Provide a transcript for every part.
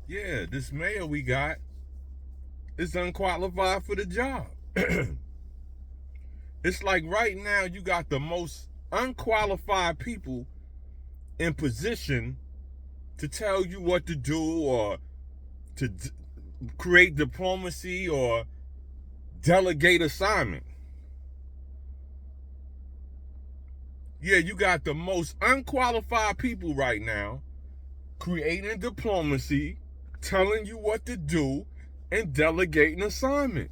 yeah, this mayor we got is unqualified for the job. It's like right now you got the most unqualified people in position to tell you what to do or to create diplomacy or delegate assignment. Yeah, you got the most unqualified people right now creating diplomacy, telling you what to do, and delegating assignment.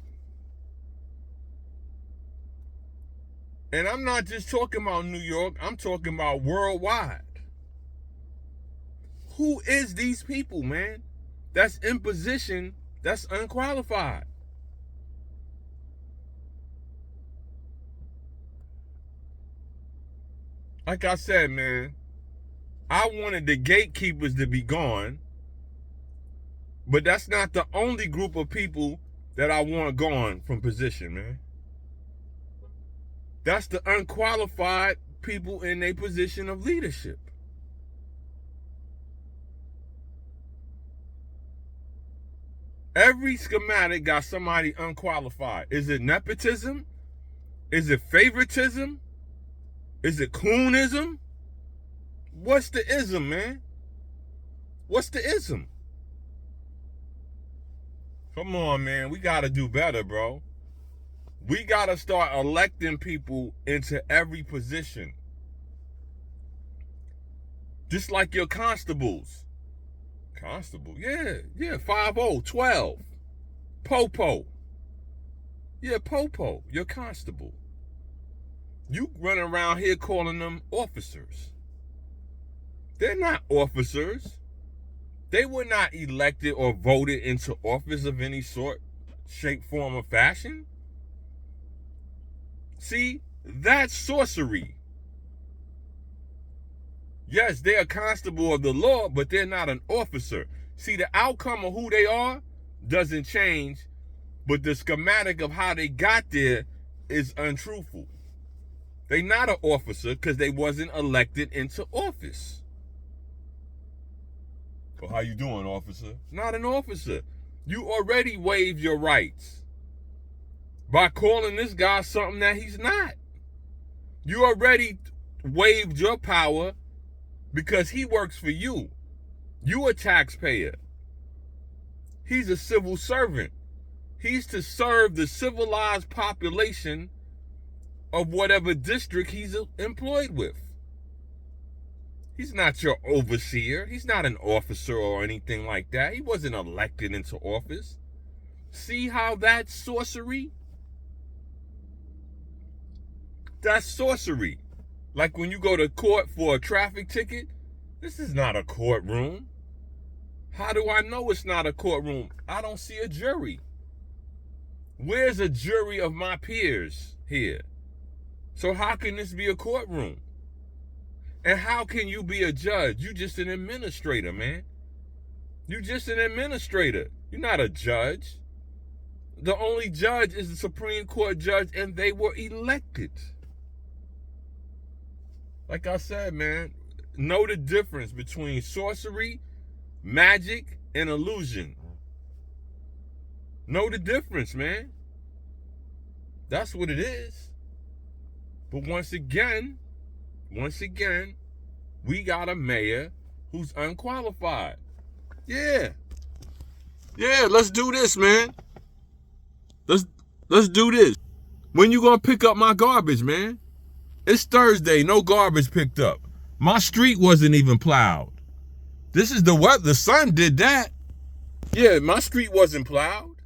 And I'm not just talking about New York, I'm talking about worldwide. Who is these people, man? That's in position, that's unqualified. Like I said, man, I wanted the gatekeepers to be gone, but that's not the only group of people that I want gone from position, man. That's the unqualified people in a position of leadership. Every schematic got somebody unqualified. Is it nepotism? Is it favoritism? Is it coonism? What's the ism, man? What's the ism? Come on, man. We got to do better, bro. We got to start electing people into every position. Just like your constables. Constable, yeah, 5-0, 12. Popo. Yeah, Popo, your constable. You run around here calling them officers. They're not officers. They were not elected or voted into office of any sort, shape, form, or fashion. See, that's sorcery. Yes, they're a constable of the law, but they're not an officer. See, the outcome of who they are doesn't change, but the schematic of how they got there is untruthful. They're not an officer because they wasn't elected into office. Well, how you doing, officer? Not an officer. You already waived your rights by calling this guy something that he's not. You already waived your power because he works for you. You a taxpayer. He's a civil servant. He's to serve the civilized population of whatever district he's employed with. He's not your overseer. He's not an officer or anything like that. He wasn't elected into office. See how that's sorcery? That's sorcery. Like when you go to court for a traffic ticket, this is not a courtroom. How do I know it's not a courtroom? I don't see a jury. Where's a jury of my peers here? So how can this be a courtroom? And how can you be a judge? You just an administrator, man. You just an administrator. You're not a judge. The only judge is the Supreme Court judge, and they were elected. Like I said, man, know the difference between sorcery, magic, and illusion. Know the difference, man. That's what it is. But once again, we got a mayor who's unqualified. Yeah, let's do this, man. Let's do this. When you gonna pick up my garbage, man? It's Thursday, no garbage picked up. My street wasn't even plowed. This is the weather. The sun did that. Yeah, my street wasn't plowed.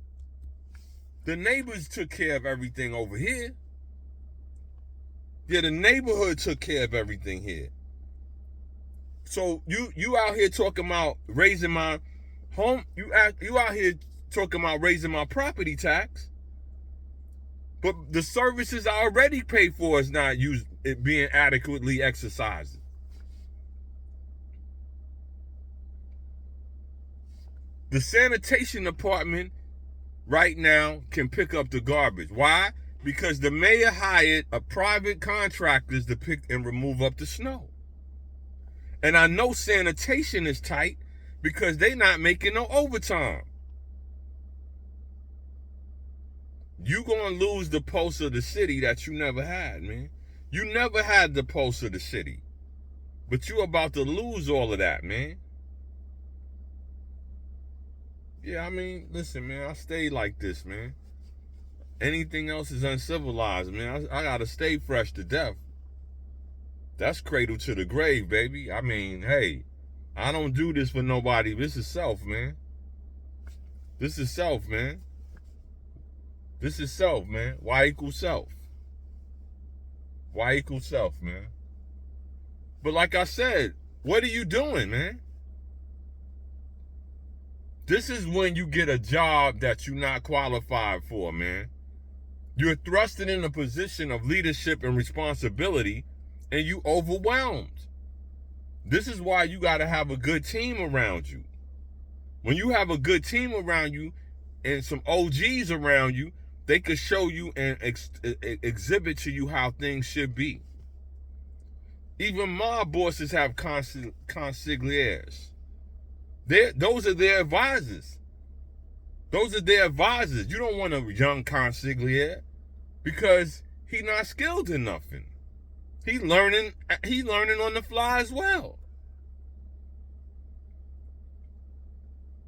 The neighbors took care of everything over here. Yeah, the neighborhood took care of everything here. So you out here talking about raising my home, you out here talking about raising my property tax, but the services I already paid for is not being adequately exercised. The sanitation department right now can pick up the garbage. Why? Because the mayor hired a private contractors to pick and remove up the snow. And I know sanitation is tight because they not making no overtime. You gonna lose the pulse of the city that you never had, man. You never had the pulse of the city. But you about to lose all of that, man. Yeah, I mean, listen, man, I stay like this, man. Anything else is uncivilized, man. I gotta stay fresh to death. That's cradle to the grave, baby. I mean, hey, I don't do this for nobody. This is self, man. This is self, man. This is self, man. Y equals self. Y equals self, man. But like I said, what are you doing, man? This is when you get a job that you're not qualified for, man. You're thrusted in a position of leadership and responsibility, and you overwhelmed. This is why you got to have a good team around you. When you have a good team around you and some OGs around you, they could show you and exhibit to you how things should be. Even mob bosses have consiglières. Those are their advisors. Those are their advisors. You don't want a young consigliere because he's not skilled in nothing. He learning on the fly as well.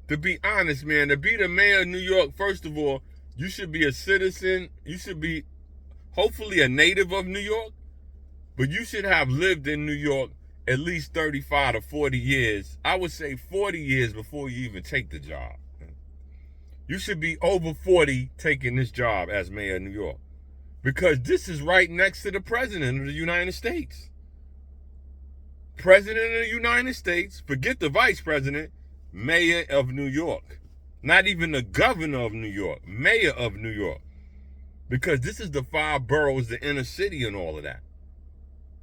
To be honest, man, to be the mayor of New York, first of all, you should be a citizen. You should be hopefully a native of New York, but you should have lived in New York at least 35 to 40 years. I would say 40 years before you even take the job. You should be over 40 taking this job as mayor of New York, because this is right next to the president of the United States. President of the United States, forget the vice president, mayor of New York. Not even the governor of New York, mayor of New York. Because this is the 5 boroughs, the inner city and all of that.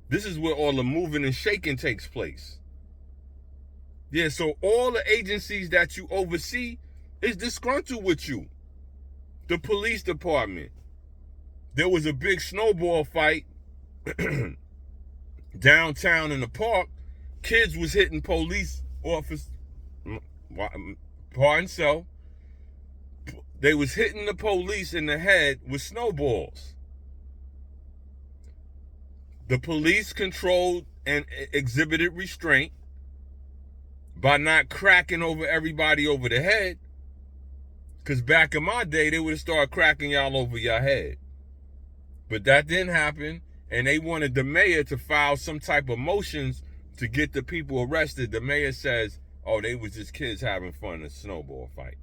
This is where all the moving and shaking takes place. Yeah, so all the agencies that you oversee is disgruntled with you. The police department. There was a big snowball fight downtown in the park. Kids was hitting police officers. Pardon self. They was hitting the police in the head with snowballs. The police controlled and exhibited restraint by not cracking over everybody over the head. Because back in my day, they would have started cracking y'all over your head. But that didn't happen, and they wanted the mayor to file some type of motions to get the people arrested. The mayor says, oh, they was just kids having fun in a snowball fight.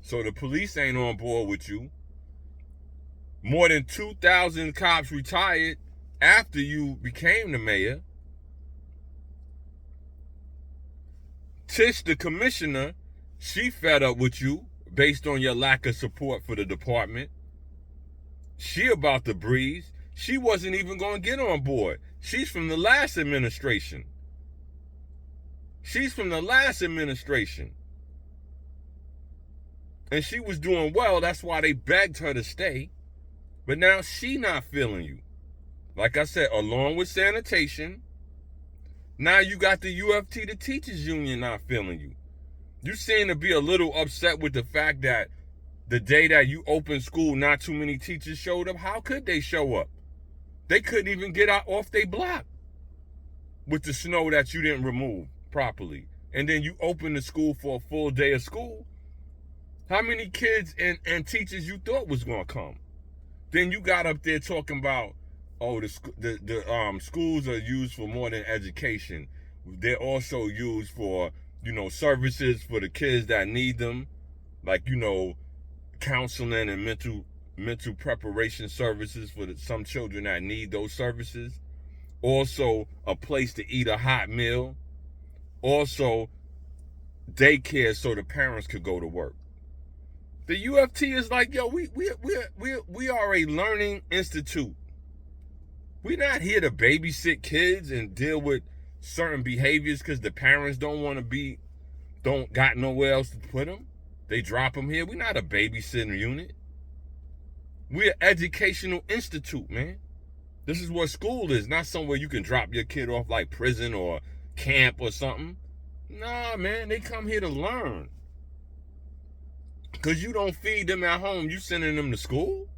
So the police ain't on board with you. More than 2,000 cops retired after you became the mayor. Tish, the commissioner, she fed up with you based on your lack of support for the department. She about to breeze. She wasn't even going to get on board. She's from the last administration. She's from the last administration. And she was doing well. That's why they begged her to stay. But now she not feeling you. Like I said, along with sanitation, now you got the UFT, the teachers union, not feeling you. You seem to be a little upset with the fact that the day that you opened school, not too many teachers showed up. How could they show up? They couldn't even get out off their block with the snow that you didn't remove properly. And then you opened the school for a full day of school. How many kids and teachers you thought was going to come? Then you got up there talking about, oh, the schools are used for more than education. They're also used for, services for the kids that need them, like, counseling and mental preparation services for some children that need those services. Also, a place to eat a hot meal. Also, daycare so the parents could go to work. The UFT is like, yo, we are a learning institute. We're not here to babysit kids and deal with certain behaviors because the parents don't got nowhere else to put them. They drop them here. We're not a babysitting unit. We're an educational institute, man. This is what school is, not somewhere you can drop your kid off like prison or camp or something. Nah, man, they come here to learn. Because you don't feed them at home, you sending them to school?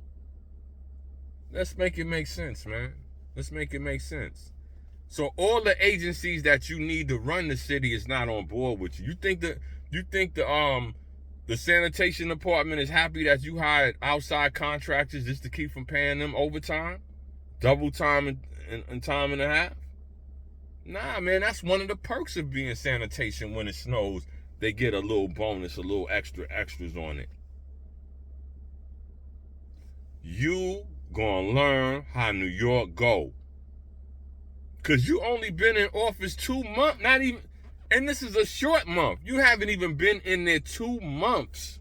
Let's make it make sense, man. Let's make it make sense. So all the agencies that you need to run the city is not on board with you. You think the sanitation department is happy that you hired outside contractors just to keep from paying them overtime? Double time and time and a half? Nah, man, that's one of the perks of being sanitation. When it snows, they get a little bonus, a little extras on it. You gonna learn how New York go. Because you only been in office 2 months, not even, and this is a short month. You haven't even been in there 2 months.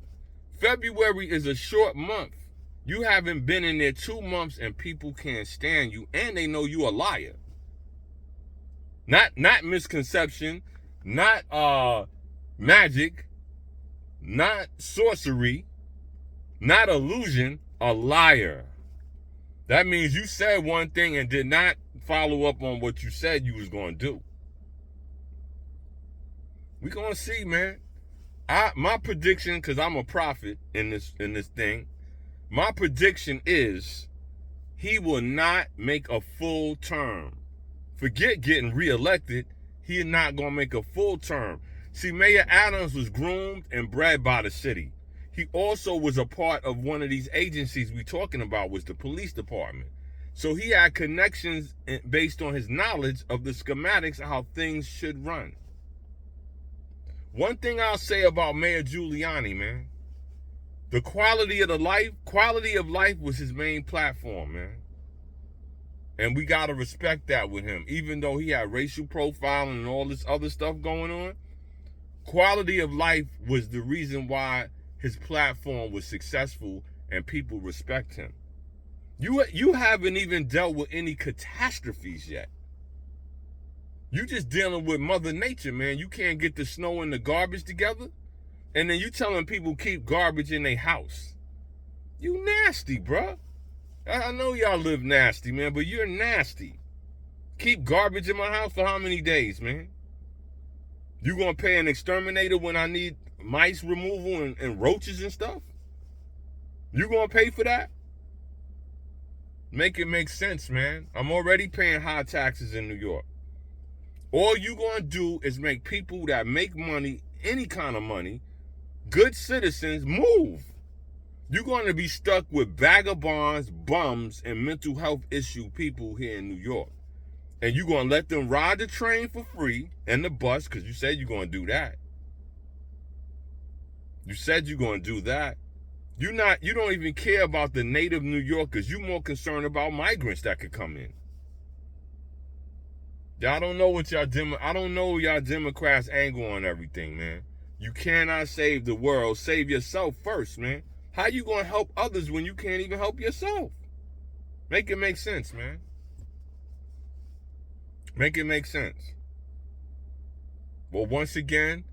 February is a short month. You haven't been in there 2 months and people can't stand you and they know you a liar. Not misconception, not magic, not sorcery, not illusion, a liar. That means you said one thing and did not follow up on what you said you was going to do. We going to see, man. My prediction, because I'm a prophet in this thing, my prediction is he will not make a full term. Forget getting reelected. He is not going to make a full term. See, Mayor Adams was groomed and bred by the city. He also was a part of one of these agencies we talking about, was the police department. So he had connections based on his knowledge of the schematics of how things should run. One thing I'll say about Mayor Giuliani, man, the quality of life was his main platform, man. And we got to respect that with him. Even though he had racial profiling and all this other stuff going on, quality of life was the reason why his platform was successful and people respect him. You haven't even dealt with any catastrophes yet. You just dealing with Mother Nature, man. You can't get the snow and the garbage together. And then you telling people keep garbage in their house. You nasty, bruh. I know y'all live nasty, man, but you're nasty. Keep garbage in my house for how many days, man? You gonna pay an exterminator when I need mice removal and roaches and stuff? You gonna pay for that? Make it make sense, man. I'm already paying high taxes in New York. All you gonna do is make people that make money, any kind of money, good citizens, move. You're going to be stuck with vagabonds, bums, and mental health issue people here in New York. And you're going to let them ride the train for free and the bus, because you said you're going to do that. You said you're going to do that. You don't even care about the native New Yorkers. You're more concerned about migrants that could come in. Y'all don't know what I don't know y'all Democrats' angle on everything, man. You cannot save the world. Save yourself first, man. How you gonna help others when you can't even help yourself? Make it make sense, man. Make it make sense. Well, once again,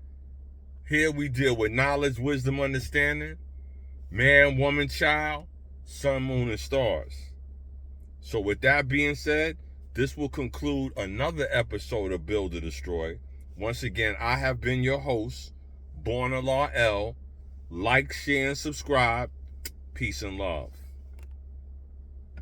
here we deal with knowledge, wisdom, understanding, man, woman, child, sun, moon, and stars. So with that being said, this will conclude another episode of Build or Destroy. Once again, I have been your host, Born a Law L. Like, share, and subscribe. Peace and love.